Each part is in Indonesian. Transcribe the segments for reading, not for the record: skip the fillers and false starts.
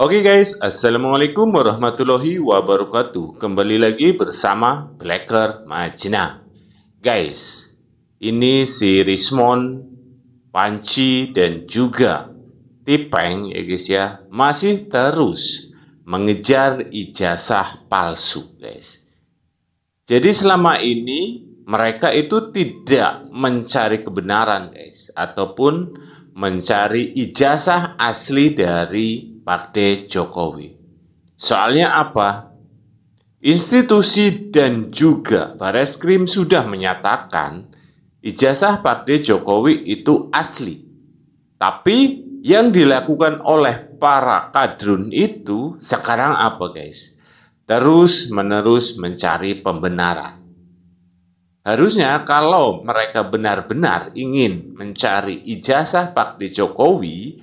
Oke guys, Assalamualaikum warahmatullahi wabarakatuh. Kembali lagi bersama Blacker Majina. Guys, ini si Rismon, Panci, dan juga Tipeng ya guys ya, masih terus mengejar ijazah palsu guys. Jadi selama ini mereka itu tidak mencari kebenaran guys, ataupun mencari ijazah asli dari Partai Jokowi. Soalnya apa? Institusi dan juga Bareskrim sudah menyatakan ijazah Partai Jokowi itu asli. Tapi yang dilakukan oleh para kadrun itu sekarang apa guys? Terus-menerus mencari pembenaran. Harusnya kalau mereka benar-benar ingin mencari ijazah Partai Jokowi,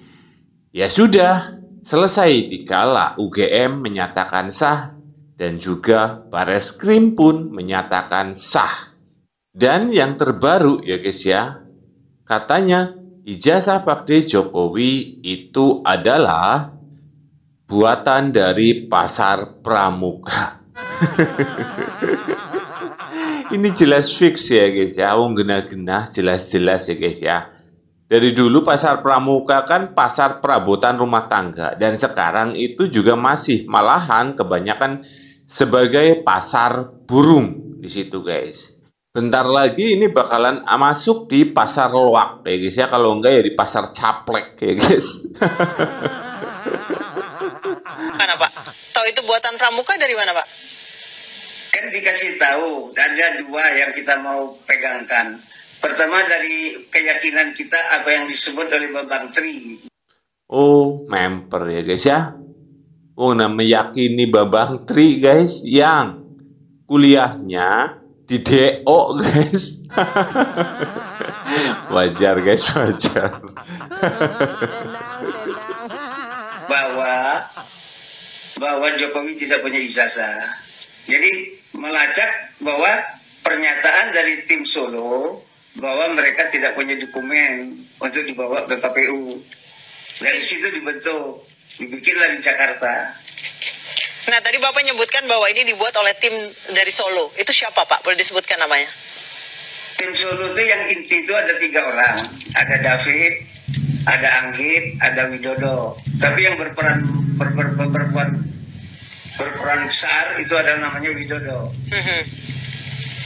ya sudah selesai dikala UGM menyatakan sah dan juga Bareskrim pun menyatakan sah. Dan yang terbaru ya guys ya, katanya ijazah Partai Jokowi itu adalah buatan dari pasar pramuka. Ini jelas fix ya guys ya, genah-genah jelas-jelas ya guys ya. Dari dulu pasar pramuka kan pasar perabotan rumah tangga, dan sekarang itu juga masih malahan kebanyakan sebagai pasar burung di situ guys. Bentar lagi ini bakalan masuk di pasar loak ya guys ya, kalau enggak ya di pasar caplek ya guys. Mana Pak? Tahu itu buatan pramuka dari mana Pak? Kan dikasih tahu, ada dua yang kita mau pegangkan. Pertama dari keyakinan kita apa yang disebut oleh Babang Tri. Oh, memper ya guys ya. Oh, meyakini Babang Tri guys yang kuliahnya di DO guys. Wajar guys, wajar. bahwa Jokowi tidak punya ijazah. Jadi melacak bahwa pernyataan dari tim Solo bahwa mereka tidak punya dokumen untuk dibawa ke KPU. Dari situ dibikinlah di Jakarta. Nah, tadi Bapak nyebutkan bahwa ini dibuat oleh tim dari Solo. Itu siapa Pak? Boleh disebutkan namanya? Tim Solo itu yang inti itu ada 3 orang. Ada David, ada Anggit, ada Widodo. Tapi yang berperan besar itu adalah namanya Widodo.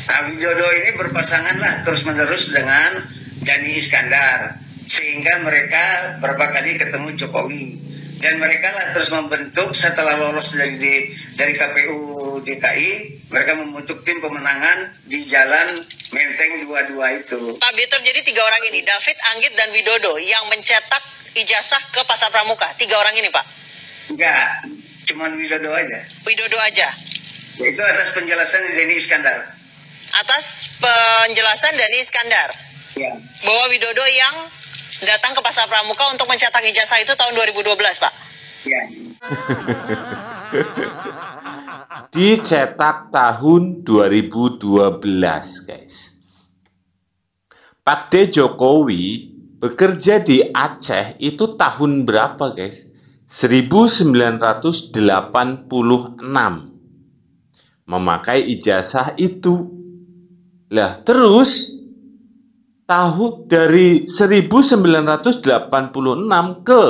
Nah, Widodo ini berpasangan lah terus-menerus dengan Dhani Iskandar, sehingga mereka berapa kali ketemu Jokowi, dan mereka lah terus membentuk setelah lolos dari KPU DKI, mereka membentuk tim pemenangan di Jalan Menteng 22 itu. Pak Bitur, jadi 3 orang ini, David, Anggit, dan Widodo yang mencetak ijazah ke Pasar Pramuka. 3 orang ini Pak? Enggak, cuman Widodo aja. Widodo aja? Itu atas penjelasan Dhani Iskandar. Atas penjelasan Dhani Iskandar? Ya. Bahwa Widodo yang datang ke Pasar Pramuka untuk mencetak ijazah itu tahun 2012 Pak? Ya. Dicetak tahun 2012 guys. Partai Jokowi bekerja di Aceh itu tahun berapa guys? 1986. Memakai ijazah itu. Lah terus tahun dari 1986 ke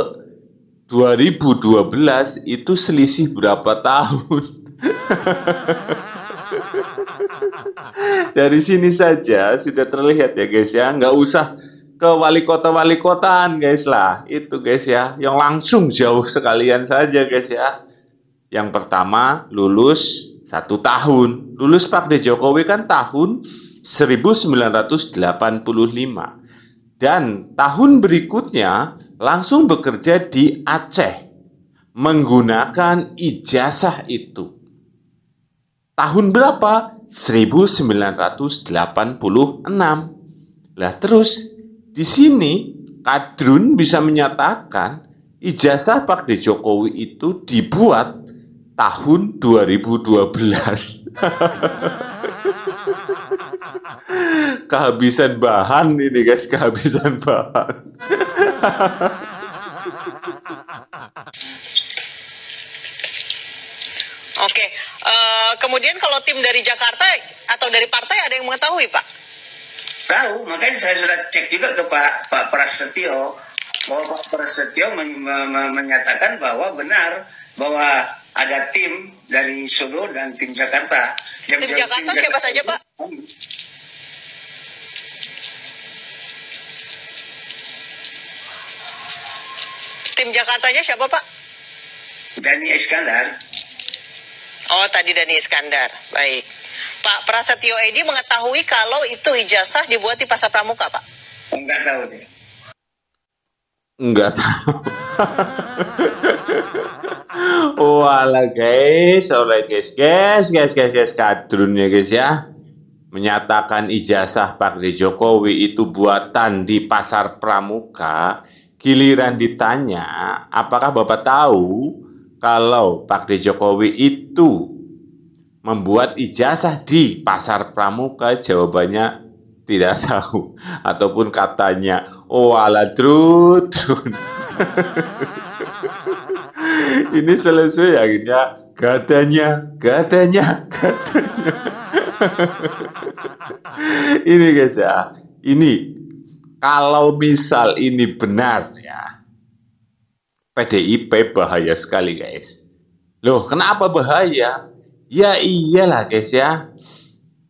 2012 itu selisih berapa tahun? Dari sini saja sudah terlihat ya guys ya, nggak usah ke wali kotaan guys lah, itu guys ya, yang langsung jauh sekalian saja guys ya. Yang pertama lulus 1 tahun, lulus Partai Jokowi kan tahun 1985, dan tahun berikutnya langsung bekerja di Aceh menggunakan ijazah itu. Tahun berapa? 1986. Lah terus di sini kadrun bisa menyatakan ijazah Partai Jokowi itu dibuat tahun 2012. Kehabisan bahan ini guys, kehabisan bahan. Oke, kemudian kalau tim dari Jakarta atau dari partai ada yang mengetahui, Pak? Tahu, makanya saya sudah cek juga ke Pak Prasetyo, bahwa Pak Prasetyo menyatakan bahwa benar bahwa ada tim dari Solo dan tim Jakarta. Tim Jakarta siapa saja, Pak? Tim Jakartanya siapa, Pak? Dani Iskandar. Oh, tadi Dani Iskandar. Baik. Pak Prasetyo Edy mengetahui kalau itu ijazah dibuat di Pasar Pramuka, Pak? Enggak tahu deh. Enggak tahu. Walah guys, oleh guys, kadrun ya guys ya. Menyatakan ijazah Pak D. Jokowi itu buatan di Pasar Pramuka. Giliran ditanya, apakah Bapak tahu kalau Pak D. Jokowi itu membuat ijazah di Pasar Pramuka? Jawabannya tidak tahu. Ataupun katanya, oh ala trut. Ini selesai akhirnya katanya. Ini guys ya, ini kalau misal ini benar ya, PDIP bahaya sekali guys. Loh, kenapa bahaya? Ya iyalah guys ya.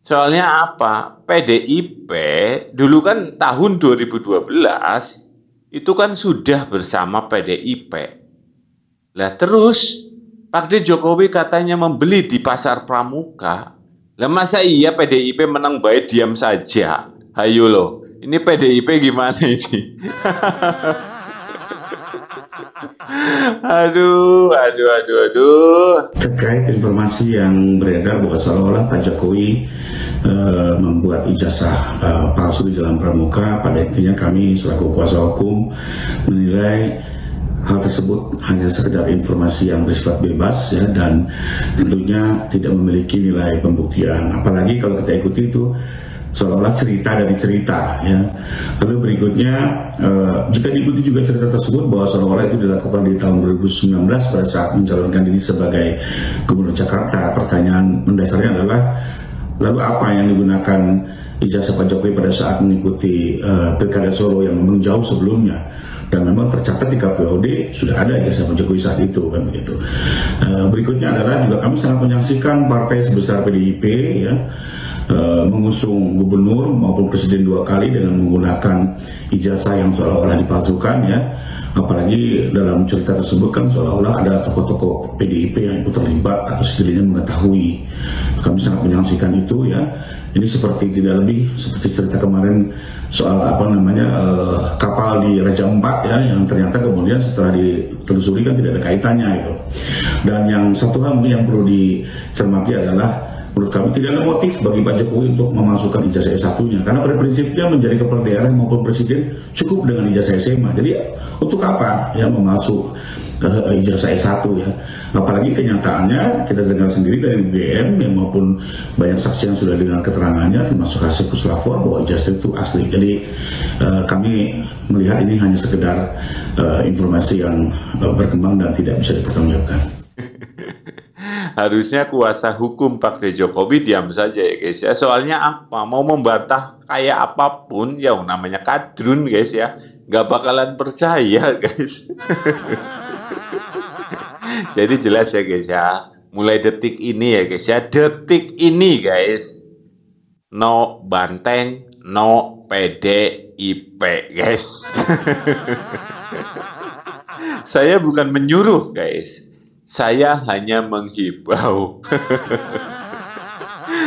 Soalnya apa? PDIP dulu kan tahun 2012 itu kan sudah bersama PDIP. Lah terus Pak D. Jokowi katanya membeli di Pasar Pramuka. Lah masa iya PDIP menang baik diam saja? Hayo loh. Ini PDIP gimana ini? Aduh. Terkait informasi yang beredar bahwa seolah-olah Pak Jokowi membuat ijazah palsu di Jalan Pramuka, pada intinya kami selaku kuasa hukum menilai hal tersebut hanya sekedar informasi yang bersifat bebas ya, dan tentunya tidak memiliki nilai pembuktian. Apalagi kalau kita ikuti itu seolah-olah cerita dari cerita ya. Lalu berikutnya jika diikuti juga cerita tersebut bahwa seolah-olah itu dilakukan di tahun 2019 pada saat mencalonkan diri sebagai Gubernur Jakarta, pertanyaan mendasarnya adalah lalu apa yang digunakan ijazah Pak Jokowi pada saat mengikuti Pilkada Solo yang memang jauh sebelumnya, dan memang tercatat di KPOD sudah ada ijazah Pak Jokowi saat itu kan begitu. Berikutnya adalah juga kami sangat menyaksikan partai sebesar PDIP ya mengusung gubernur maupun presiden 2 kali dengan menggunakan ijazah yang seolah-olah dipalsukan ya. Apalagi dalam cerita tersebut kan seolah-olah ada tokoh-tokoh PDIP yang ikut terlibat atau setidaknya mengetahui. Kami sangat menyaksikan itu ya. Ini seperti tidak lebih seperti cerita kemarin soal kapal di Raja Ampat ya, yang ternyata kemudian setelah ditelusuri kan tidak ada kaitannya itu. Dan yang satu hal yang perlu dicermati adalah menurut kami tidak ada motif bagi Pak Jokowi untuk memasukkan ijazah S1-nya, karena pada prinsipnya menjadi kepala daerah maupun presiden cukup dengan ijazah SMA. Jadi untuk apa ya memasuk ijazah S1 ya? Apalagi kenyataannya kita dengar sendiri dari UGM ya, maupun banyak saksi yang sudah dengar keterangannya termasuk hasil puslapor bahwa ijazah itu asli. Jadi kami melihat ini hanya sekedar informasi yang berkembang dan tidak bisa dipertanggungjawabkan. Harusnya kuasa hukum Pak D. Jokowi diam saja ya guys ya. Soalnya apa? Mau membantah kayak apapun ya namanya kadrun guys ya. Nggak bakalan percaya guys. Jadi jelas ya guys ya. Mulai detik ini ya guys ya. Detik ini guys. No banteng, no PDIP guys. Saya bukan menyuruh guys. Saya hanya menghibau.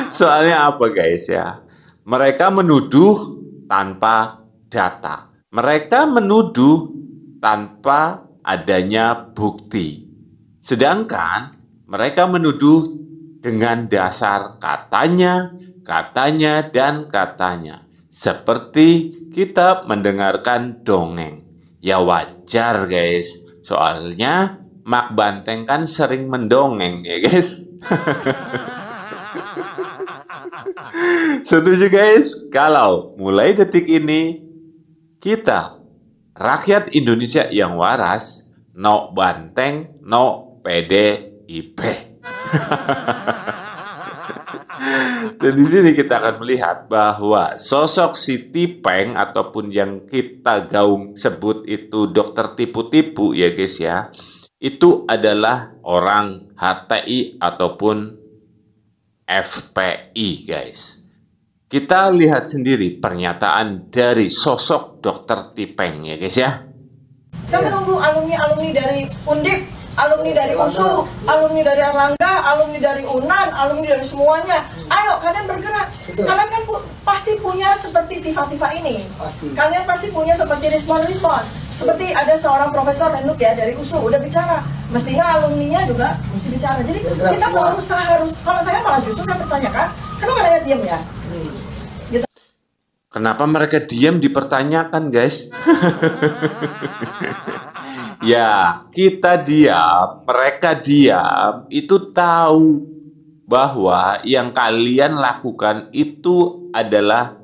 Soalnya apa guys ya? Mereka menuduh tanpa data. Mereka menuduh tanpa adanya bukti. Sedangkan mereka menuduh dengan dasar katanya, dan katanya. Seperti kita mendengarkan dongeng. Ya wajar guys. Soalnya Mak Banteng kan sering mendongeng ya guys. Setuju guys? Kalau mulai detik ini kita rakyat Indonesia yang waras, no Banteng, no PDIP. Dan di sini kita akan melihat bahwa sosok si Tipeng ataupun yang kita gaung sebut itu dokter tipu-tipu ya guys ya, itu adalah orang HTI ataupun FPI guys. Kita lihat sendiri pernyataan dari sosok dokter Tipeng ya guys ya. Saya menunggu alumni-alumni dari Undip, alumni dari USU, alumni dari Erlangga, alumni dari UNAN, alumni dari semuanya. Ayo kalian bergerak. Betul. Kalian kan pasti punya seperti Tifa-Tifa ini. Pasti. Kalian pasti punya seperti Rizwan. Seperti ada seorang Profesor Renuk ya dari USU udah bicara. Mestinya alumninya juga mesti bicara. Jadi Bergerak kita semua. berusaha harus. Kalau saya malah justru saya bertanyakan, kenapa kalian diam ya? Gitu. Kenapa mereka diam dipertanyakan guys? Ya, kita diam, mereka diam, itu tahu bahwa yang kalian lakukan itu adalah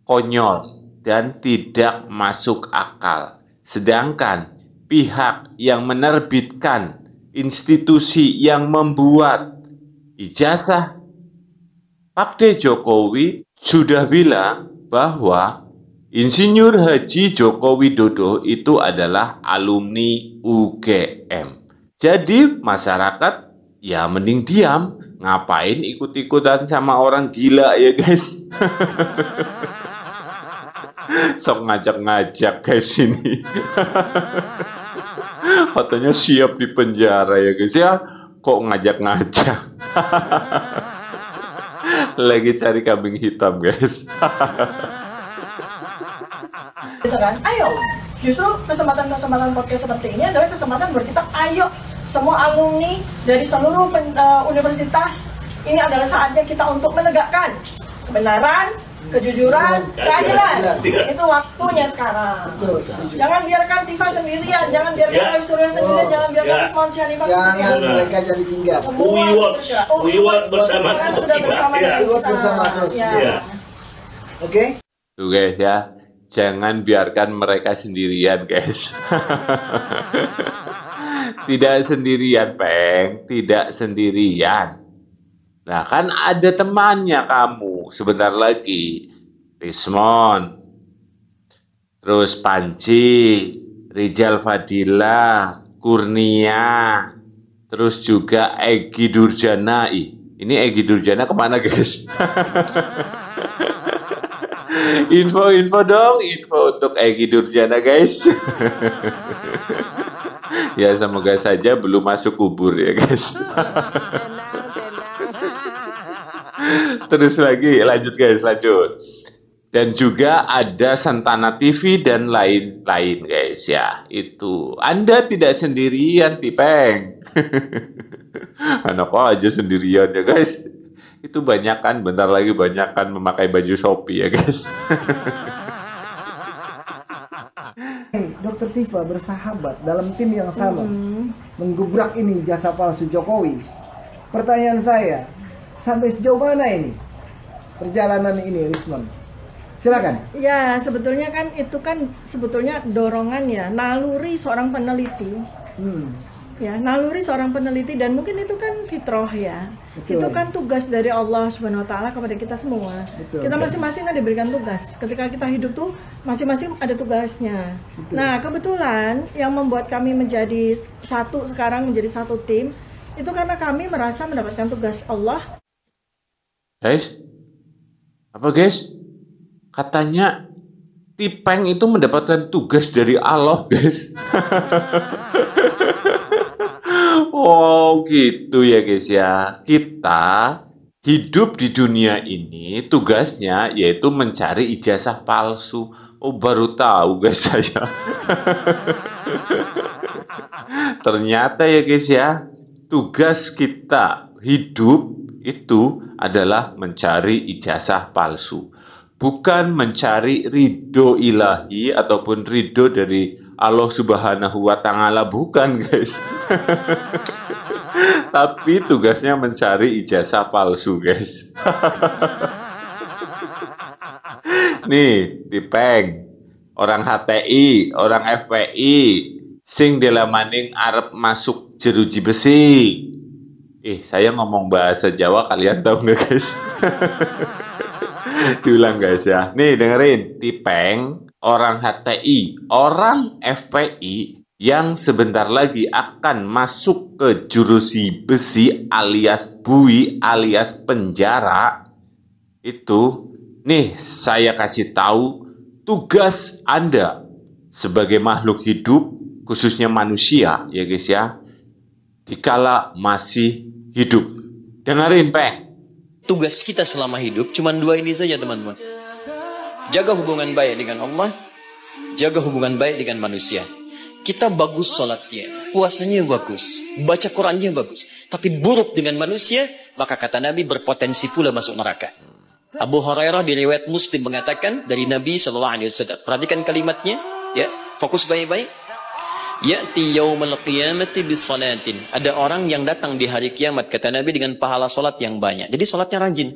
konyol dan tidak masuk akal. Sedangkan pihak yang menerbitkan, institusi yang membuat ijazah Pak D. Jokowi sudah bilang bahwa Insinyur Haji Joko Widodo itu adalah alumni UGM. Jadi masyarakat ya mending diam, ngapain ikut-ikutan sama orang gila ya guys. Sok ngajak-ngajak guys ini. Katanya siap di penjara ya guys ya, kok ngajak-ngajak. Lagi cari kambing hitam guys. Gitu kan? Ayo, justru kesempatan-kesempatan podcast seperti ini adalah kesempatan buat kita. Ayo, semua alumni dari seluruh universitas, ini adalah saatnya kita untuk menegakkan kebenaran, kejujuran, keadilan. Itu waktunya sekarang. Betul, setuju. Jangan biarkan Tifa sendirian, jangan biarkan Roy Suryo sendirian, jangan biarkan Usman Syarifah Jangan sendirian. mereka jadi tinggal. Semua bergerak. we work bersama sekarang terus, sudah Tifa. bersama Ya. dengan We work kita. bersama terus. Ya. Ya. Oke? Tuh guys ya, jangan biarkan mereka sendirian guys. Tidak sendirian Peng, tidak sendirian. Nah kan ada temannya kamu sebentar lagi, Rismon, terus Panci, Rizal Fadila, Kurnia, terus juga Egy Durjana. Ini Egy Durjana kemana guys? Info dong, info untuk Egy Durjana guys. Ya semoga saja belum masuk kubur ya guys. Terus lagi, lanjut guys, lanjut. Dan juga ada Santana TV dan lain-lain guys ya. Itu Anda tidak sendirian Tipeng. Anak aja sendirian ya guys. Itu banyakan, bentar lagi banyakan memakai baju Shopee ya guys. Dokter Tifa bersahabat dalam tim yang sama menggubrak ini jasa palsu Jokowi. Pertanyaan saya, sampai sejauh mana ini perjalanan ini, Risman? Silakan. Ya, sebetulnya kan itu kan sebetulnya dorongan ya, naluri seorang peneliti. Ya, naluri seorang peneliti dan mungkin itu kan fitrah ya. Betul. Itu kan tugas dari Allah Subhanahu wa taala kepada kita semua. Betul. Kita masing-masing kan diberikan tugas. Ketika kita hidup tuh masing-masing ada tugasnya. Betul. Nah, kebetulan yang membuat kami menjadi satu sekarang menjadi satu tim itu karena kami merasa mendapatkan tugas Allah. Guys, apa guys? Katanya Tipeng itu mendapatkan tugas dari Allah guys. Oh gitu ya guys ya. Kita hidup di dunia ini tugasnya yaitu mencari ijazah palsu. Oh baru tahu guys saya. Ternyata ya guys ya, tugas kita hidup itu adalah mencari ijazah palsu. Bukan mencari ridho ilahi ataupun ridho dari Allah Subhanahu wa Ta'ala, bukan guys. Tapi tugasnya mencari ijazah palsu guys. Nih, Tipeng, orang HTI, orang FPI, sing delamaning arep masuk jeruji besi. Saya ngomong bahasa Jawa, kalian tahu nggak guys? Diulang guys ya. Nih dengerin, Tipeng, orang HTI, orang FPI yang sebentar lagi akan masuk ke jurusi besi alias bui alias penjara. Itu, nih saya kasih tahu tugas Anda sebagai makhluk hidup, khususnya manusia ya guys ya, dikala masih hidup. Dengerin, Peng. Tugas kita selama hidup cuma 2 ini saja, teman-teman. Jaga hubungan baik dengan Allah, jaga hubungan baik dengan manusia. Kita bagus sholatnya, puasanya bagus, baca Qurannya bagus, tapi buruk dengan manusia, maka kata Nabi berpotensi pula masuk neraka. Abu Hurairah di riwayat Muslim mengatakan dari Nabi SAW. Perhatikan kalimatnya, ya, fokus baik-baik. Ya'ti yaumal qiyamati bisalatin. Ada orang yang datang di hari kiamat, kata Nabi, dengan pahala solat yang banyak. Jadi solatnya rajin.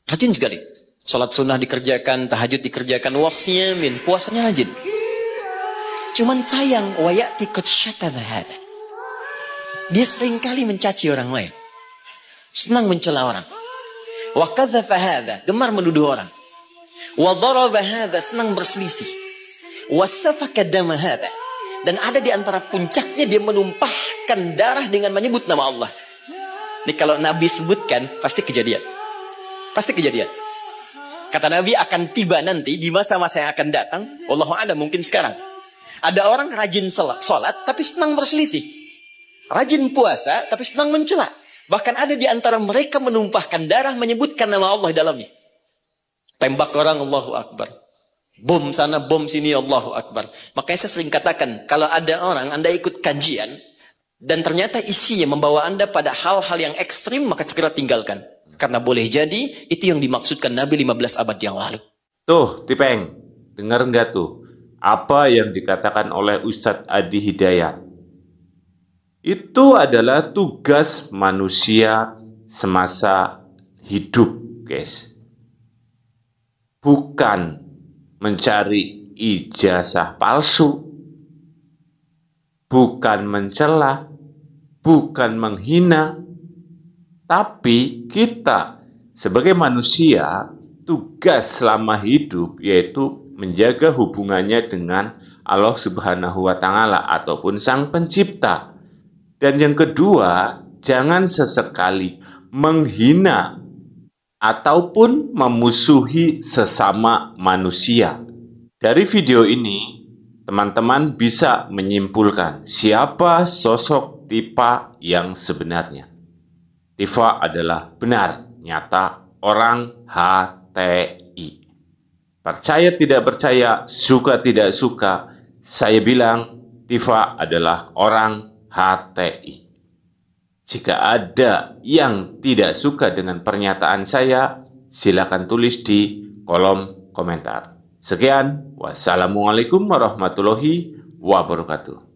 Rajin sekali. Solat sunnah dikerjakan, tahajud dikerjakan, wasyamin, puasanya rajin. Cuman sayang, wa ya'ti qad syatama hadha. Dia seringkali mencaci orang lain. Senang mencela orang. Wa qazafa hadha, gemar menuduh orang. Wa daraba hadha, senang berselisih. Wa safaka dama hadha. Dan ada di antara puncaknya dia menumpahkan darah dengan menyebut nama Allah. Ini kalau Nabi sebutkan, pasti kejadian. Pasti kejadian. Kata Nabi akan tiba nanti di masa-masa yang akan datang. Wallahu a'lam, mungkin sekarang. Ada orang rajin sholat, tapi senang berselisih. Rajin puasa, tapi senang mencela. Bahkan ada di antara mereka menumpahkan darah menyebutkan nama Allah di dalamnya. Tembak orang, Allahu Akbar. Bom sana, bom sini, Allahu Akbar. Makanya saya sering katakan, kalau ada orang, Anda ikut kajian, dan ternyata isinya membawa Anda pada hal-hal yang ekstrim, maka segera tinggalkan. Karena boleh jadi, itu yang dimaksudkan Nabi 15 abad yang lalu. Tuh, Tipeng, dengar nggak tuh? Apa yang dikatakan oleh Ustadz Adi Hidayat? Itu adalah tugas manusia semasa hidup, guys. Bukan mencari ijazah palsu, bukan mencela, bukan menghina, tapi kita sebagai manusia tugas selama hidup yaitu menjaga hubungannya dengan Allah Subhanahu wa Ta'ala ataupun Sang Pencipta. Dan yang kedua, jangan sesekali menghina ataupun memusuhi sesama manusia. Dari video ini, teman-teman bisa menyimpulkan siapa sosok Tifa yang sebenarnya. Tifa adalah benar, nyata, orang HTI. Percaya tidak percaya, suka tidak suka, saya bilang Tifa adalah orang HTI. Jika ada yang tidak suka dengan pernyataan saya, silakan tulis di kolom komentar. Sekian, wassalamualaikum warahmatullahi wabarakatuh.